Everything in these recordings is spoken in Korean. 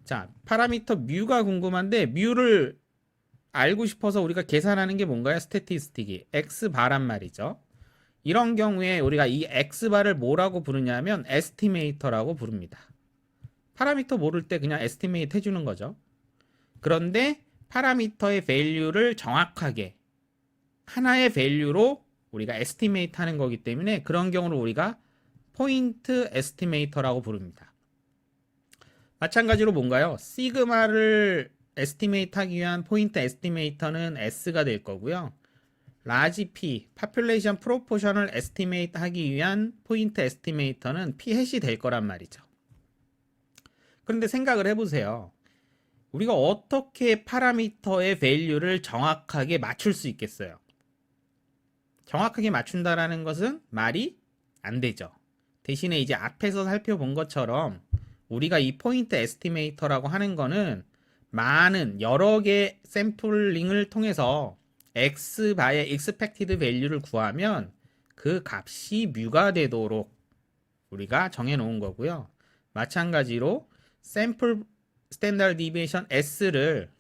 자, 파라미터 뮤가 궁금한데 뮤를 알고 싶어서 우리가 계산하는 게 뭔가요? 스태티스틱이 x바란 말이죠. 이런 경우에 우리가 이 x바를 뭐라고 부르냐면 에스티메이터라고 부릅니다. 파라미터 모를 때 그냥 에스티메이트 해주는 거죠. 그런데 파라미터의 밸류를 정확하게 하나의 밸류로 우리가 에스티메이트 하는 거기 때문에 그런 경우를 우리가 포인트 에스티메이터라고 부릅니다. 마찬가지로 뭔가요? 시그마를 에스티메이트 하기 위한 포인트 에스티메이터는 S가 될 거고요. 라지 P, 파퓰레이션 프로포션을 에스티메이트 하기 위한 포인트 에스티메이터는 P 해시 될 거란 말이죠. 그런데 생각을 해보세요. 우리가 어떻게 파라미터의 밸류를 정확하게 맞출 수 있겠어요? 정확하게 맞춘다라는 것은 말이 안 되죠. 대신에 이제 앞에서 살펴본 것처럼 우리가 이 포인트 에스티메이터라고 하는 거는 많은 여러 개 샘플링을 통해서 x바의 expected value를 구하면 그 값이 뮤가 되도록 우리가 정해 놓은 거고요. 마찬가지로 샘플 스탠다드 디비에이션 s를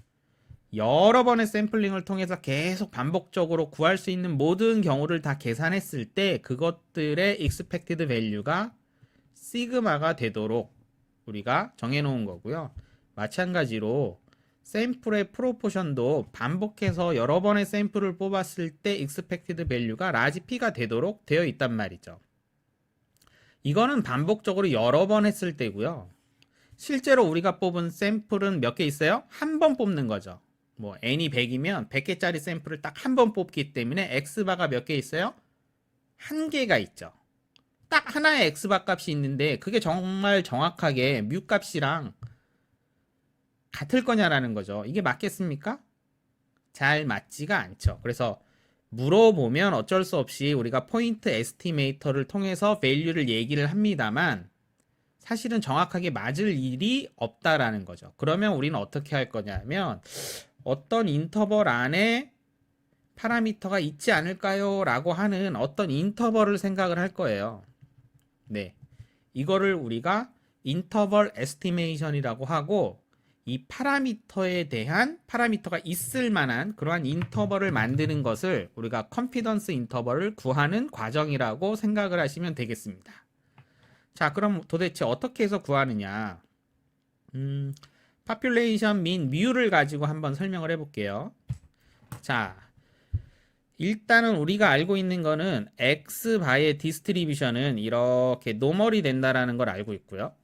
여러 번의 샘플링을 통해서 계속 반복적으로 구할 수 있는 모든 경우를 다 계산했을 때 그것들의 expected value가 시그마가 되도록 우리가 정해놓은 거고요. 마찬가지로 샘플의 프로포션도 반복해서 여러 번의 샘플을 뽑았을 때 expected value가 라지 P가 되도록 되어 있단 말이죠. 이거는 반복적으로 여러 번 했을 때고요. 실제로 우리가 뽑은 샘플은 몇 개 있어요? 한 번 뽑는 거죠. 뭐 n이 100이면 100개짜리 샘플을 딱 한 번 뽑기 때문에 x바가 몇 개 있어요? 한 개가 있죠. 딱 하나의 x바 값이 있는데 그게 정말 정확하게 뮤 값이랑 같을 거냐라는 거죠. 이게 맞겠습니까? 잘 맞지가 않죠. 그래서 물어보면 어쩔 수 없이 우리가 포인트 에스티메이터를 통해서 밸류를 얘기를 합니다만 사실은 정확하게 맞을 일이 없다라는 거죠. 그러면 우리는 어떻게 할 거냐면 어떤 인터벌 안에 파라미터가 있지 않을까요? 라고 하는 어떤 인터벌을 생각을 할 거예요. 네. 이거를 우리가 인터벌 에스티메이션이라고 하고 이 파라미터에 대한 파라미터가 있을 만한 그러한 인터벌을 만드는 것을 우리가 컨피던스 인터벌을 구하는 과정이라고 생각을 하시면 되겠습니다. 자, 그럼 도대체 어떻게 해서 구하느냐? 파퓰레이션 민 뮤를 가지고 한번 설명을 해볼게요. 자, 일단은 우리가 알고 있는 거는 x바의 디스트리뷰션은 이렇게 노멀이 된다라는 걸 알고 있고요.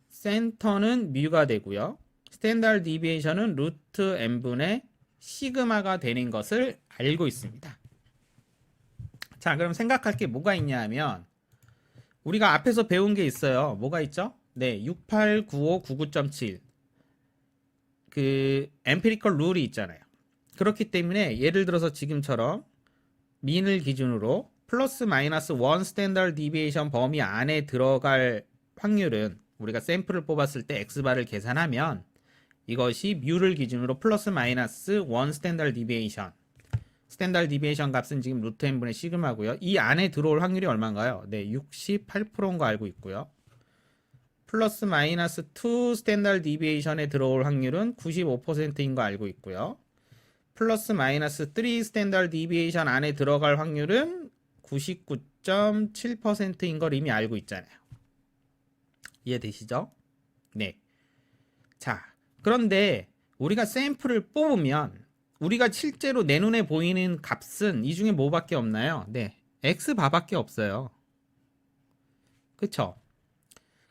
센터는 뮤가 되고요. 스탠다드 디비에이션은 루트 n분의 시그마가 되는 것을 알고 있습니다. 자, 그럼 생각할 게 뭐가 있냐 하면 우리가 앞에서 배운 게 있어요. 뭐가 있죠? 네, 689599.7 그 엠피리컬 룰이 있잖아요. 그렇기 때문에 예를 들어서 지금처럼 민을 기준으로 플러스 마이너스 1 스탠다드 디비에이션 범위 안에 들어갈 확률은 우리가 샘플을 뽑았을 때 x바를 계산하면 이것이 뮤를 기준으로 플러스 마이너스 1 스탠다드 디비에이션 스탠다드 디비에이션 값은 지금 루트 n분의 시그마고요. 이 안에 들어올 확률이 얼마인가요? 네, 68%인 거 알고 있고요. 플러스 마이너스 2 스탠다드 디비에이션에 들어올 확률은 95%인 거 알고 있고요. 플러스 마이너스 3 스탠다드 디비에이션 안에 들어갈 확률은 99.7%인 걸 이미 알고 있잖아요. 이해되시죠? 네. 자, 그런데 우리가 샘플을 뽑으면 우리가 실제로 내 눈에 보이는 값은 이 중에 뭐밖에 없나요? 네, x바밖에 없어요. 그쵸?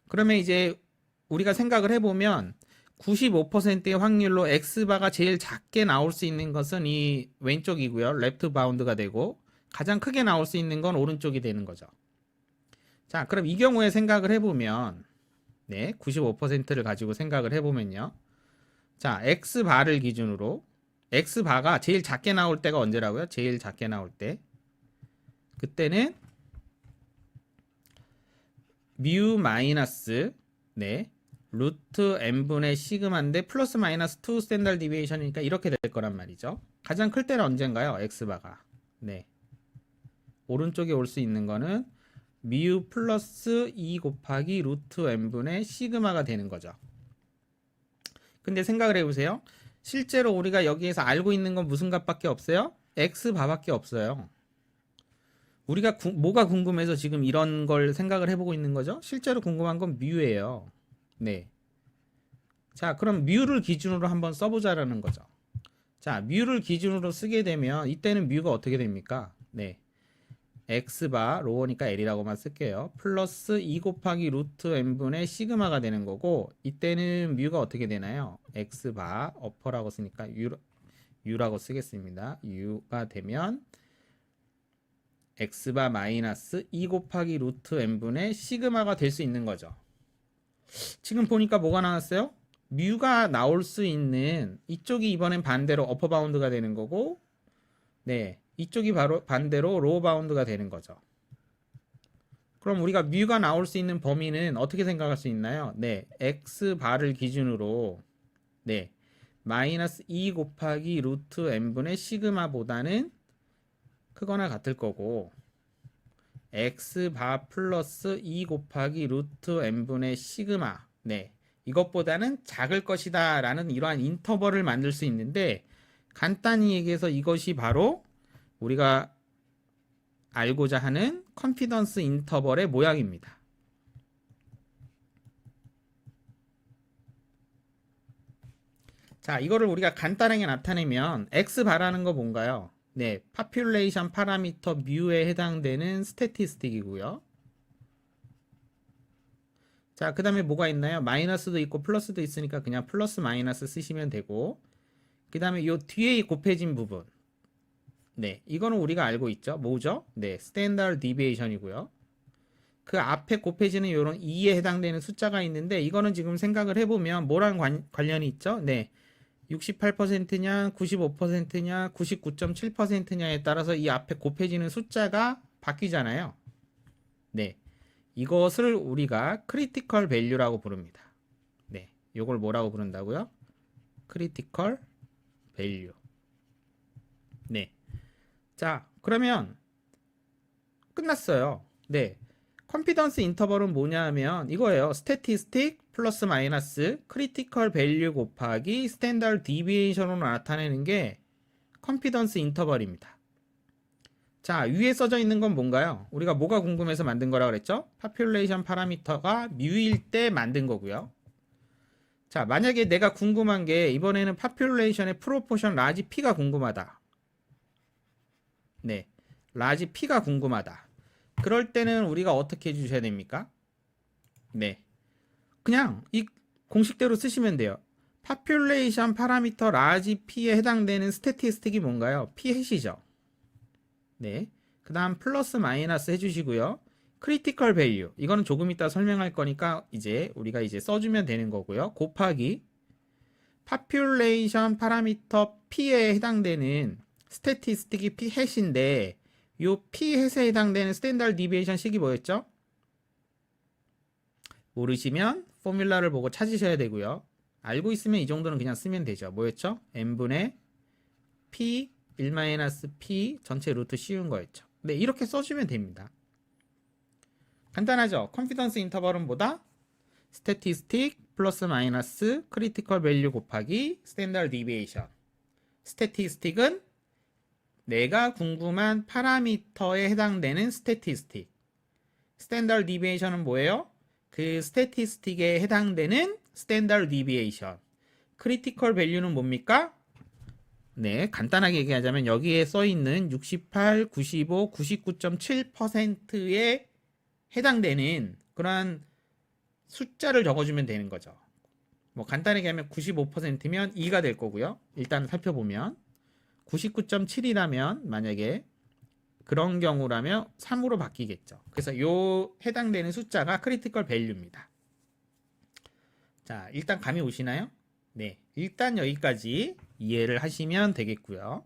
그러면 이제 우리가 생각을 해보면 95%의 확률로 x바가 제일 작게 나올 수 있는 것은 이 왼쪽이고요. 레프트 바운드가 되고 가장 크게 나올 수 있는 건 오른쪽이 되는 거죠. 자, 그럼 이 경우에 생각을 해보면 네, 95%를 가지고 생각을 해보면요. 자, x바를 기준으로 x바가 제일 작게 나올 때가 언제라고요? 제일 작게 나올 때 그때는 뮤 마이너스 네 루트 n분의 시그마인데 플러스 마이너스 2 스탠다드 디비에이션이니까 이렇게 될 거란 말이죠. 가장 클 때는 언젠가요? x바가 네 오른쪽에 올 수 있는 거는 뮤 플러스 2 곱하기 루트 n분의 시그마가 되는 거죠. 근데 생각을 해보세요. 실제로 우리가 여기에서 알고 있는 건 무슨 값밖에 없어요? x바밖에 없어요. 우리가 뭐가 궁금해서 지금 이런 걸 생각을 해보고 있는 거죠? 실제로 궁금한 건 뮤예요. 네. 자, 그럼 뮤를 기준으로 한번 써보자라는 거죠. 자, 뮤를 기준으로 쓰게 되면 이때는 뮤가 어떻게 됩니까? 네. x바 로우니까 l이라고만 쓸게요. 플러스 2 곱하기 루트 n분의 시그마가 되는 거고, 이때는 뮤가 어떻게 되나요? x바 어퍼라고 쓰니까 u라고 쓰겠습니다. u가 되면 x바 마이너스 2 곱하기 루트 n분의 시그마가 될 수 있는 거죠. 지금 보니까 뭐가 나왔어요? 뮤가 나올 수 있는 이쪽이 이번엔 반대로 어퍼 바운드가 되는 거고, 네, 이쪽이 바로 반대로 로우 바운드가 되는 거죠. 그럼 우리가 뮤가 나올 수 있는 범위는 어떻게 생각할 수 있나요? 네, x 바를 기준으로 네, 마이너스 2 곱하기 루트 n분의 시그마보다는 크거나 같을 거고, x 바 플러스 2 곱하기 루트 n분의 시그마, 네, 이것보다는 작을 것이다 라는 이러한 인터벌을 만들 수 있는데, 간단히 얘기해서 이것이 바로 우리가 알고자 하는 컨피던스 인터벌의 모양입니다. 자, 이거를 우리가 간단하게 나타내면 x바라는 거 뭔가요? 네, 파퓰레이션 파라미터 뮤에 해당되는 스태티스틱이고요. 자, 그 다음에 뭐가 있나요? 마이너스도 있고 플러스도 있으니까 그냥 플러스 마이너스 쓰시면 되고, 그 다음에 요 뒤에 곱해진 부분, 네, 이거는 우리가 알고 있죠. 뭐죠? 네, 스탠다드 디비에이션이고요. 그 앞에 곱해지는 요런 2에 해당되는 숫자가 있는데, 이거는 지금 생각을 해보면 뭐랑 관련이 있죠? 네, 68%냐 95%냐 99.7%냐에 따라서 이 앞에 곱해지는 숫자가 바뀌잖아요. 네, 이것을 우리가 크리티컬 밸류라고 부릅니다. 네, 이걸 뭐라고 부른다고요? 크리티컬 밸류. 네, 자, 그러면 끝났어요. 네, 컨피던스 인터벌은 뭐냐 하면 이거예요. 스태티스틱 플러스 마이너스 크리티컬 밸류 곱하기 스탠다드 디비에이션으로 나타내는 게 컨피던스 인터벌입니다. 자, 위에 써져 있는 건 뭔가요? 우리가 뭐가 궁금해서 만든 거라 그랬죠? 파퓰레이션 파라미터가 뮤일 때 만든 거고요. 자, 만약에 내가 궁금한 게 이번에는 파퓰레이션의 프로포션 라지 P가 궁금하다. 네, 라지 P가 궁금하다. 그럴 때는 우리가 어떻게 해주셔야 됩니까? 네, 그냥 이 공식대로 쓰시면 돼요. 파퓰레이션 파라미터 라지 P에 해당되는 스태티스틱이 뭔가요? P 해시죠. 네, 그 다음 플러스 마이너스 해주시고요. 크리티컬 밸류, 이거는 조금 이따 설명할 거니까 이제 우리가 이제 써주면 되는 거고요. 곱하기 파퓰레이션 파라미터 P에 해당되는 스태티스틱이 P 해시인데, 요 P 해시에 해당되는 스탠다드 디비에이션 식이 뭐였죠? 모르시면 포뮬라를 보고 찾으셔야 되고요. 알고 있으면 이 정도는 그냥 쓰면 되죠. 뭐였죠? n분의 p 1-p 전체 루트 씌운 거였죠. 네, 이렇게 써주면 됩니다. 간단하죠? 컨피던스 인터벌은 뭐다? 스태티스틱 플러스 마이너스 크리티컬 밸류 곱하기 스탠다드 디비에이션. 스태티스틱은 내가 궁금한 파라미터에 해당되는 스태티스틱. 스탠다드 디비에이션은 뭐예요? 그 스태티스틱에 해당되는 스탠다드 디비에이션. 크리티컬 밸류는 뭡니까? 네, 간단하게 얘기하자면 여기에 써 있는 68, 95, 99.7%에 해당되는 그러한 숫자를 적어주면 되는 거죠. 뭐 간단하게 하면 95%면 2가 될 거고요. 일단 살펴보면 99.7이라면 만약에 그런 경우라면 3으로 바뀌겠죠. 그래서 요 해당되는 숫자가 크리티컬 밸류입니다. 자, 일단 감이 오시나요? 네, 일단 여기까지 이해를 하시면 되겠고요.